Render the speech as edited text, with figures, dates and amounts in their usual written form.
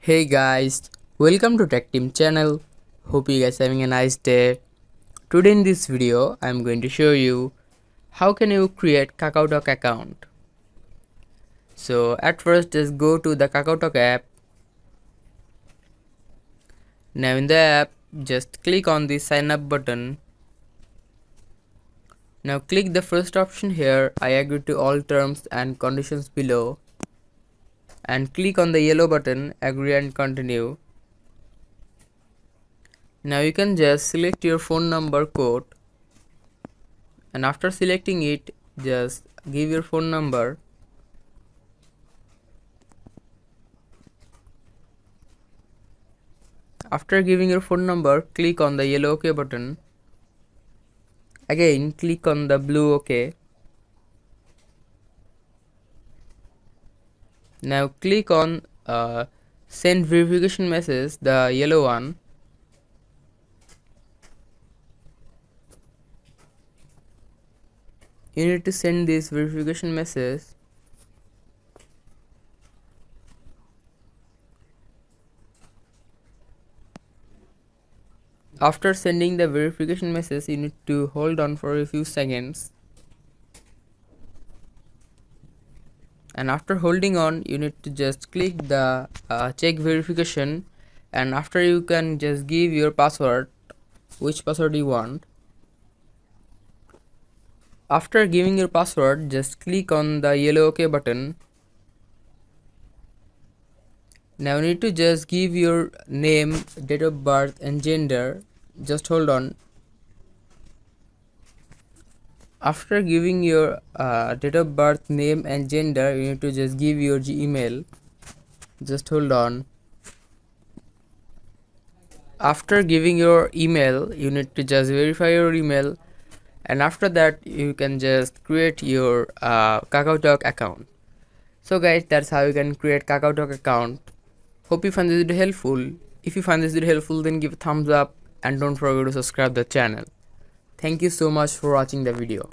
Hey guys, welcome to Tech Team channel. Hope you guys having a nice day. Today in this video, I'm going to show you how can you create KakaoTalk account. So at first just go to the KakaoTalk app. Now in the app, just click on the sign up button. Now click the first option here, I agree to all terms and conditions below. And click on the yellow button, agree and continue. Now you can just select your phone number code, and after selecting it, just give your phone number. After giving your phone number, click on the yellow OK button. Again, click on the blue OK. Now click on send verification message, the yellow one. You need to send this verification message. After sending the verification message, you need to hold on for a few seconds. And after holding on, you need to just click the check verification, and after you can just give your password, which password you want. After giving your password, just click on the yellow OK button. Now you need to just give your name, date of birth and gender. Just hold on. After giving your date of birth, name and gender, you need to just give your email. Just hold on. After giving your email, you need to just verify your email, and after that you can just create your KakaoTalk account. So guys, that's how you can create KakaoTalk account. Hope you find this video helpful. If you find this video helpful, then give a thumbs up and don't forget to subscribe the channel. Thank you so much for watching the video.